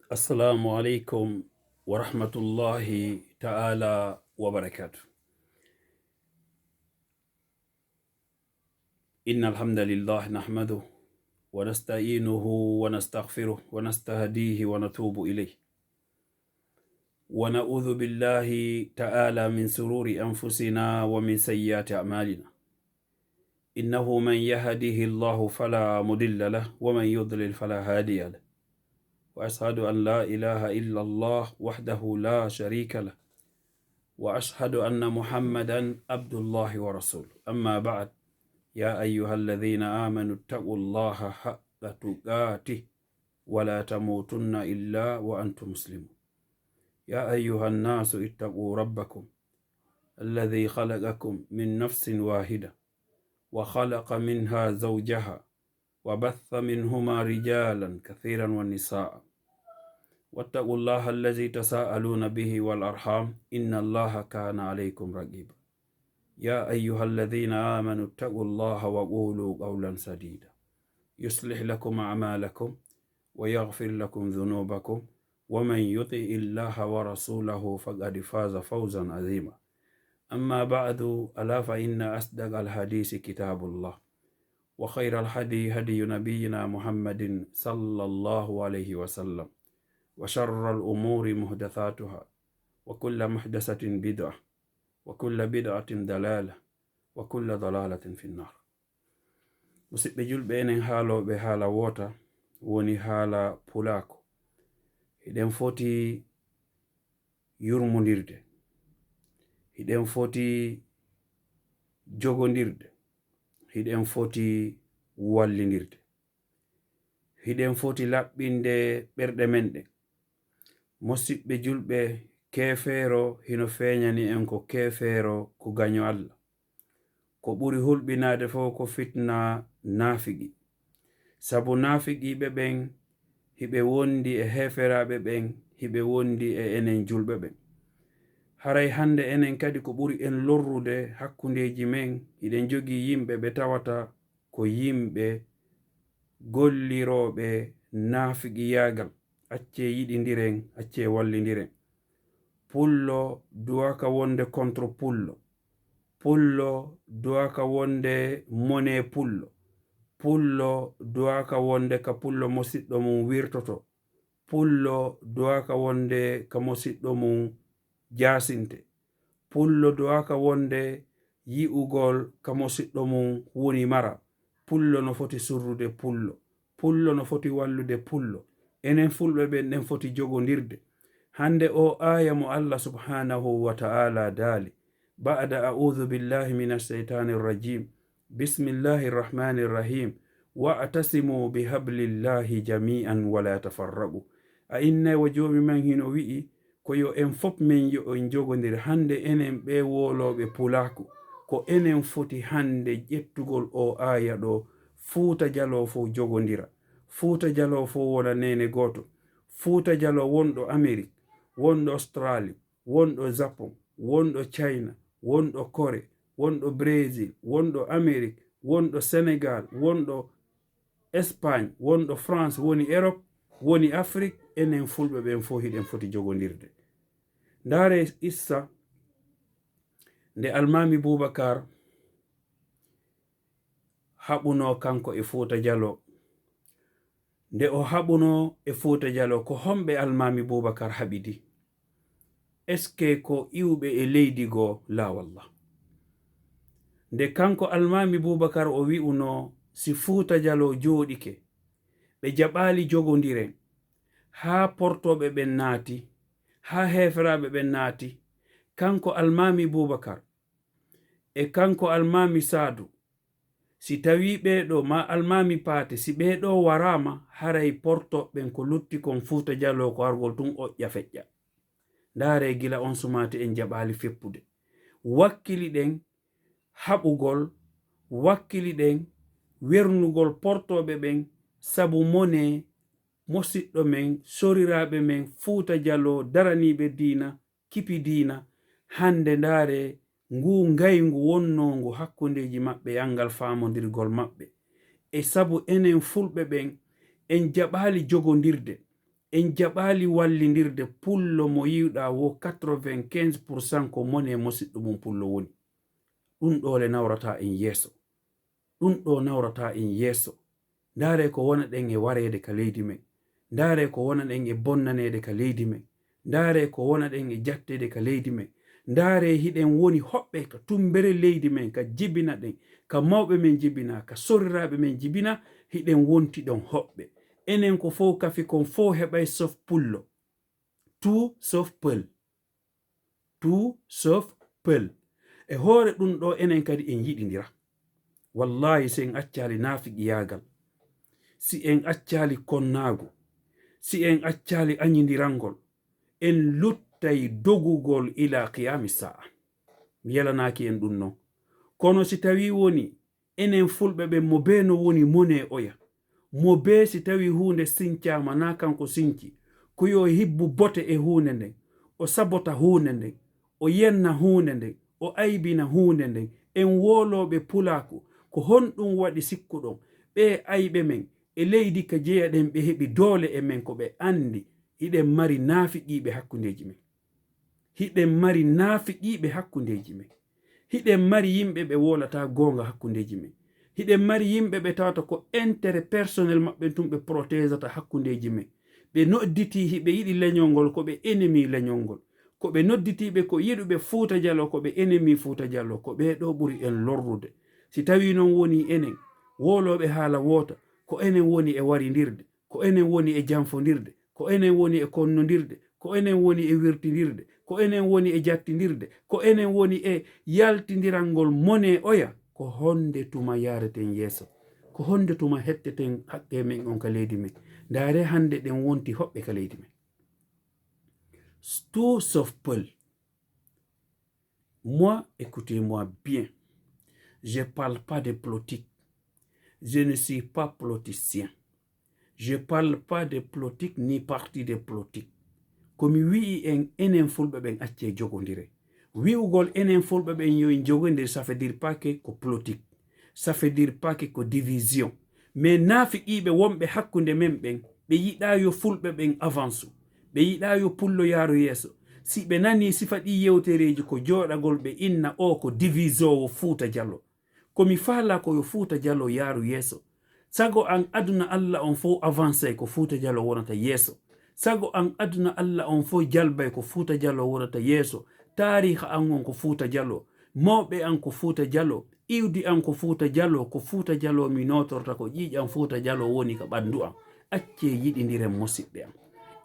Assalamu alaikum wa rahmatullahi ta'ala wa barakatuh. Inna alhamdulillah nahmaduhu wa nasta'inuhu wa nastaghfiruh wa nastahdihi wa natubu ilayh. Wa na'udhu billahi ta'ala min sururi anfusina wa min sayyiati a'malina. Innahu man yahdihi Allahu fala mudilla lahu wa man yudlil fala hadiya lahu. وأشهد أن لا إله إلا الله وحده لا شريك له وأشهد أن محمدا عبد الله ورسوله. أما بعد، يا أيها الذين آمنوا اتقوا الله حق تقاته ولا تموتن إلا وأنتم مسلمون. يا أيها الناس اتقوا ربكم الذي خلقكم من نفس واحدة وخلق منها زوجها وبث منهما رجالا كثيرا والنساء. واتقوا الله الذي تساءلون به والأرحام إن الله كان عليكم رقيبا. يا أيها الذين آمنوا اتقوا الله وقولوا قولا سديدا يصلح لكم أعمالكم ويغفر لكم ذنوبكم ومن يطع الله ورسوله فقد فاز فوزا عظيما. أما بعد، ألا فإن أصدق الحديث كتاب الله وخير الهدي هدي نبينا محمد صلى الله عليه وسلم وشر الأمور محدثاتها وكل محدثة بدعة وكل بدعة دلالة وكل ضلالة في النار. musidɓe julɓe enen haaloɓe haala wota woni haala pulako. Hiɗen foti yurmodirde, hiɗen foti jogodirde, hiɗen foti wallidirde, hiɗen foti laɓɓinde ɓerɗe men ɗen. musidɓe julɓe, kefeero hino feeñani en ko kefeero ko gaño Allah. ko ɓuri hulɓinade fo ko fitna naafigi. sabu naafigiɓe ɓen hiɓe wondi e heferaɓe ɓen, hiɓe wondi e enen julɓe ɓen. haray hande enen kadi ko ɓuri en lorrude hakkundeji men, hiɗen jogi yimɓe ɓe tawata ko yimɓe golliroɓe naafigi yagal. acce yiɗidiren, acce wallidiren. pullo duwaka wonde contre pullo, pullo duwaka wonde mone pullo, pullo duwaka wonde ka pullo mosiɗɗo mum wirtoto, pullo duwaka wonde ka mosiɗɗo mum jasinte, pullo duwaka wonde yi'ugol ka mosiɗɗo mum woni mara. pullo no foti surrude pullo, pullo no foti wallude pullo. enen fulɓe ɓen ɗen foti jogodirde. hande o aya mo Allah subhanahu wa ta'ala daali ba'da a'udhu billahi minash shaitanir rajim bismillahir rahmanir rahim wa'tasimu bihablillahi jami'an wala tafarraqu. a inna wo jomi man hino wi'i ko yo en fop men yo en jogodir. hande enen ɓe woloɓe pulaku ko enen foti hande ƴettugol o aya ɗo. fuuta jalo fo jogodira, fuuta jalo fo wona nene goto, fuuta jalo wonɗo Amerique, wonɗo Australie, wonɗo Japon, wonɗo China, wonɗo Kore, wonɗo Brésil, wonɗo Amerique, wonɗo Sénégal, wonɗo Espagne, wonɗo France, woni Europe, woni Afrique. enen fulɓe ɓen fo hiɗen foti jogodirde. ndare issa nde almami Boubacar haɓuno kanko e Fouta Diallo. nde o haɓuno e Fouta Diallo, ko homɓe almami Boubacar haɓidi? eske ko iwɓe e leydi goo? la wallah. nde kanko almami Boubacar o wi'uno si Fouta Diallo jooɗike ɓe jaɓali jogodiren, ha portoɓe ɓen naati, ha heferaɓe ɓen naati, kanko almami Boubacar e kanko almami Sadou, si tawi ɓeɗo ma almami Paate, si ɓeɗo warama, haray portoɓen ko lutti kon Fouta Diallo ko argol tun oƴƴa feƴƴa. ndare gila on sumate en jaɓali feppude. wakkili ɗen haɓugol, wakkili ɗen wernugol portoɓe ɓen, sabu mone mosiɗɗo men, soriraɓe men Fouta Diallo, daraniɓe diina, kipi diina. hande ndare ngu ngaygu wonnongu hakkundeji maɓɓe angal famodirgol maɓɓe. e sabu enen fulɓe ɓen en jaɓali jogodirde, en jaɓali wallidirde pullo mo yiwɗa wo 95% ko mone musidɗo mum pullo woni. ɗum ɗole nawrata en yeeso, ɗum ɗo nawrata en yeeso. Ndare ko wona ɗen e warede ka leydi men, ndare ko wona ɗen e bonnanede ka leydi men, ndare ko wona ɗen e jattede ka leydi men, ndare hiɗen woni hoɓɓe ka tumbere leydi men ka jibina ɗen, ka mawɓe men jibina, ka soriraɓe men jibina, hiɗen wonti ɗon hoɓɓe. Enen ko fo kafi kon fo heɓay sof pullo, tout sauf peul, tout sauf peul. E hoore ɗum ɗo enen kadi en yiɗidira. Wallahi si en accali nafiqi yagal, si en accali konnago, si en accali añidirangol, en luttay dogugol ila qiyami sa'a. Mi yalanaki en ɗum non. Kono si tawi woni enen fulɓe ɓe mo be no woni mone oya, mo be si tawi hunde sincama na kanko sinci, ko yo hibbu bote e hunde nden, o sabota hunde nden, o yenna hunde nden, o aybina hunde nden, en woloɓe pulaku ko honɗum waɗi sikkuɗon ɓe ayɓe men e leydi ka jeeya ɗen ɓe heɓi doole e men ko ɓe andi hiɗen mari naafiqiɓe hakkundeji men, hiɗen mari naafiqiɓe hakkundeji men, hiɗen mari yimɓe ɓe wolata gonga hakkundeji men, hiɗen mari yimɓe ɓe tawata ko intérêt personnel maɓɓe tum ɓe protégata hakkundeji men. Ɓe nodditi hiɓe yiɗi leñol ngol ko ɓe ennemi leñol ngol, ko ɓe nodditiɓe ko yiɗuɓe Fuuta Jallo ko ɓe ennemi Fuuta Jallo, ko ɓeɗo ɓuri en lorrude. Si tawi non woni enen woloɓe haala woota, ko enen woni e waridirde, ko enen woni e janfodirde, ko enen woni e konnodirde, ko enen woni e wirtidirde, ko enen woni e jattidirde, ko enen woni e yaltidirangol mone oya, ko honde tuma yareten yeeso, ko honde tuma hetteten haqqe men on ka leydi men. Ndare hande ɗen wonti hoɓɓe ka leydi men. Tout sauf peul. Moi, écoutez-moi bien, je parle pas de politique, je ne suis pas politicien, je parle pas de politique ni parti de politique. Komi wi'i en enen fulɓe ɓen acce jogodire. Wi'ugol enen fulɓe ɓen yo en jogodir, ça veut dire pas que ko politique, ça veut dire pas que ko division. Mais naafiqiɓe wonɓe hakkunde men ɓen ɓe yiɗa yo fulɓe ɓen avance, ɓe yiɗa yo pullo yaaru yeeso. Si ɓe nani sifa ɗi yewtereji ko joɗagol ɓe inna o ko divisowo Fuuta Jallo, komi faala ko yo Fuuta Jallo yaaru yeeso. Sago an aduna Allah on fo avance ko Fuuta Jallo wonata yeeso. Sago an aduna Allah on fo jalbay ko Fuuta Jallo wonata yeeso. Tariha an on ko Fuuta Jallo, mawɓe an ko Fuuta Jallo, iwdi an ko Fuuta Jallo, ko Fuuta Jallo mi notorta ko ƴiƴam Fuuta Jallo woni ka ɓandu am. Acce yiɗidiren musidɓe am.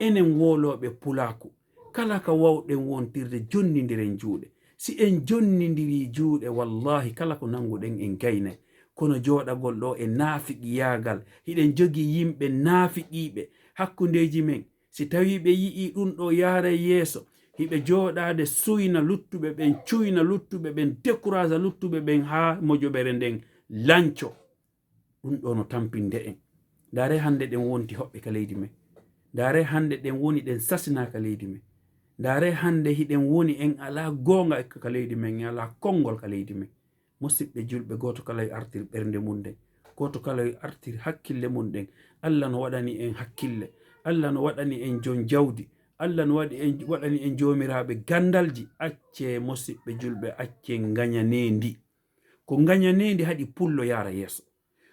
Enen woloɓe pulaku, kala ka wawɗen wontirde jonnidiren juuɗe. Si en jonnidiri juuɗe, wallahi kala ko nanguɗen en gaynay. Kono joɗagol ɗo e naafiqi yagal, hiɗen jogi yimɓe naafiqiɓe hakkundeji men. Si tawi ɓe yi'i ɗum ɗo yaara yeeso, hiɓe joɗade suyna luttuɓe ɓen, cuyna luttuɓe ɓen, décourage luttuɓe ɓen ha mojoɓere nden lanco. Ɗum ɗo no tampinde en. Ndare hande ɗen wonti hoɓɓe ka leydi men, ndare hande ɗen woni ɗen sasina ka leydi men, ndare hande hiɗen woni en ala gonga ka leydi men, en ala konngol ka leydi men. Musidɓe julɓe, goto kala e artir ɓernde mum nden, goto kala e artir hakkille mum nden. Allah no waɗani en hakkille, Allah no waɗani en jon jawdi, Allah no waɗani en jomiraɓe gandalji. Acce musidɓe julɓe, acce gañanendi. Ko gañanendi haɗi pullo yara yeeso,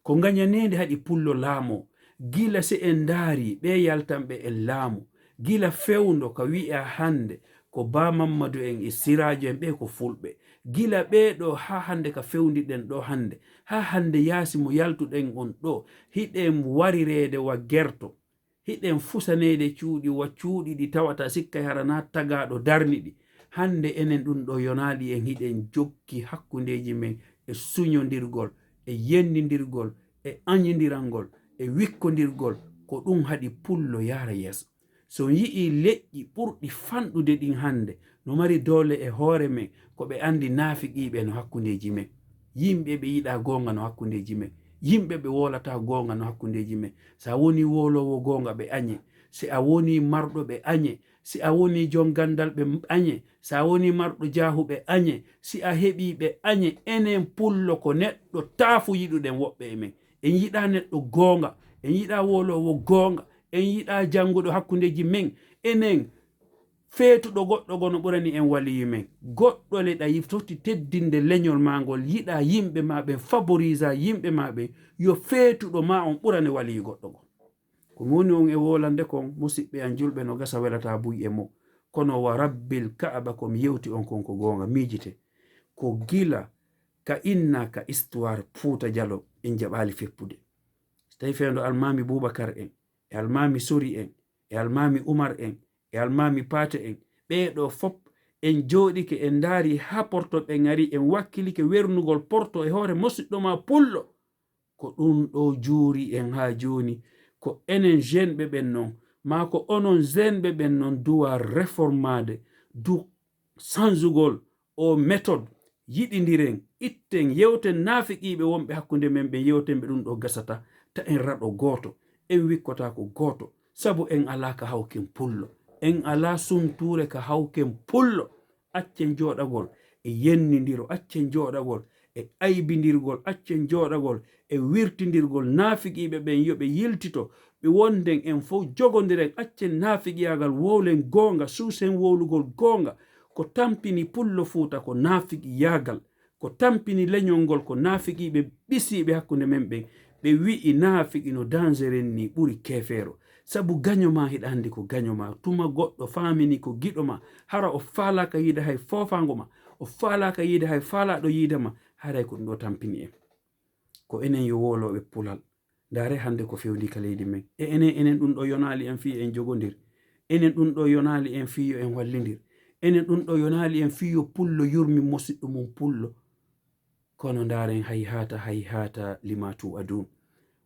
ko gañanendi haɗi pullo laamo. Gila se en daari ɓe yaltanɓe en laamu, gila fewndo ka wi'a hande ko Ba Mamadou en e Sirajo en ɓe ko fulɓe, gila ɓeɗo ha hande ka fewdiɗen ɗo hande, ha hande yaasi mo yaltuɗen on ɗo, hiɗen warirede wa gerto, hiɗen fusanede cuuɗi wa cuuɗi ɗi tawata sikka harana tagaɗo darniɗi. Hande enen ɗum ɗo yonaɗi en hiɗen jokki hakkundeji men e suñodirgol, e yendidirgol, e añidirangol, e wikkodirgol, ko ɗum haɗi pullo yara yeeso. So yi'i leƴƴi ɓurɗi fanɗude ɗin hande no mari doole e hoore men, ko ɓe andi naafiqiɓe no hakkundeji men, yimɓe ɓe yiɗa gonga no hakkundeji men, yimɓe ɓe wolata gonga no hakkundeji men. Sa woni wolowo gonga ɓe añe, si a woni marɗo ɓe añe, si a woni jon gandal ɓe añe, sa woni marɗo jaahu ɓe añe, si a heɓi ɓe añe. Enen pullo ko neɗɗo taafu yiɗuɗen woɓɓe e men, en yiɗa neɗɗo gonga, en yiɗa wolowo gonga, en yiɗa janguɗo hakkundeji men enen feetuɗo goɗɗo gono ɓurani en waliyu men goɗɗo leɗa toti teddinde leñol magol yiɗa yimɓe maɓe favorisa yimɓe maɓe yo feetuɗo ma on ɓurani waliyu goɗɗo gon ko woni on e wolande kon musidɓe an julɓe no gasa welata buy e mo kono wa rabbil ka'aba komi yewti on kon ko gonga miijite ko gila ka inna ka histoire Fuuta Jallo en jaɓali feppude tawi fendo almami Boubacar en e almami Sori en e almami Umar en e almami Paate en ɓeɗo fop en jooɗike en daari ha porto ɓe ngari en wakkilike wernugol porto e hoore musidɗo ma pullo ko ɗum ɗo juuri en ha joni ko enen jeune ɓe ɓen non ma ko onon jeune ɓe ɓen non duwa réformade du changugol o méthode yiɗidiren itten yewten naafiqiɓe wonɓe hakkunde men ɓe yewten ɓe ɗum ɗo gasata ta en raɗo gooto en wikkota ko gooto sabu en ala ka hawken pullo en ala sumture ka hawken pullo accen joɗagol e yennidiro accen joɗagol e aybidirgol accen joɗagol e wirtidirgol naafiqiɓe ɓen yoɓe yiltito ɓe wonden en fof jogodiren accen naafiqiyagal wowlen gonga suusen wowlugol gonga ko tampini pullo Fuuta ko naafiqiyagal ko tampini leñol ngol ko naafiqiɓe ɓisiɓe hakkunde men ɓen ɓe wi'i naafiqi no dangeren ni ɓuri kefeero sabu gaño ma hiɗa andi ko gaño ma tuma goɗɗo famini ko giɗo ma hara o faalaka yiide hay fofango ma o faalaka yiide hay faalaɗo yiide ma haray ko ɗum ɗo tampini en ko enen yo woloɓe pulal ndaare hande ko fewndi ka leydi men e enen ɗum ɗo yonali en fi en jogodir enen ɗum ɗo yonali en fiyo en wallidir enen ɗum ɗo yonali en fiyo pullo yurmi musidɗo mum pullo kono ndaren hayhata limatu adun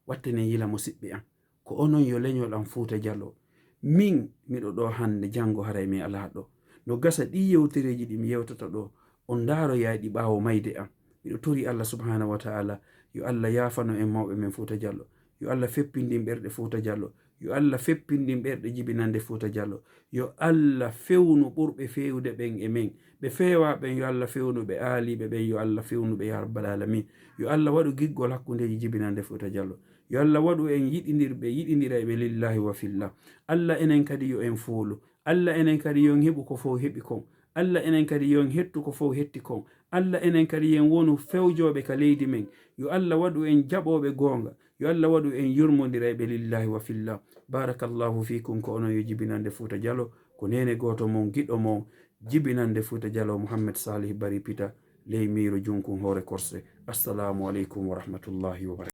wattenen yila musidɓe an ko onon yo leñol am Fuuta Jallo min miɗo ɗo hande jango haray mi ala ɗo no gasa ɗi yewtereji ɗi mi yewtata ɗo on ndaaro yayɗi ɓaawo mayde am miɗo tori Allah subhanahu wa ta'ala yo Allah yafano en mawɓe men Fuuta Jallo yo Allah feppindin ɓerɗe Fuuta Jallo yo Allah feppindin ɓerɗe jibinande Fuuta Jallo yo Allah fewnu ɓurɓe fewde ɓen e men ɓe feewa ɓen yo Allah fewnu ɓe aaliɓe ɓen yo Allah fewnu ɓe ya rabbal alamin yo Allah waɗu giggol hakkundeji jibinande Fuuta Jallo yo Allah waɗu en yiɗidira ɓe lillahi wa fillah Allah enen kadi yo en fuulu Allah enen kadi yo en heɓu ko fof heɓi kon Allah enen kadi yo en hettu ko fof hetti kon Allah enen kadi yen wonu fewjoɓe ka leydi men yo Allah waɗu en jaɓoɓe gonga yo Allah waɗu en yurmodira ɓe lillahi wa fillah barakallahu fikum ko onon yo jibinande Fuuta Jallo ko nene goto mon giɗo mon jibinande Fuuta Jallo Mouhamed Salih Bari Pita ley miiro junkun hoore korse assalamu aleykum wa rahmatullahi wa barakatuh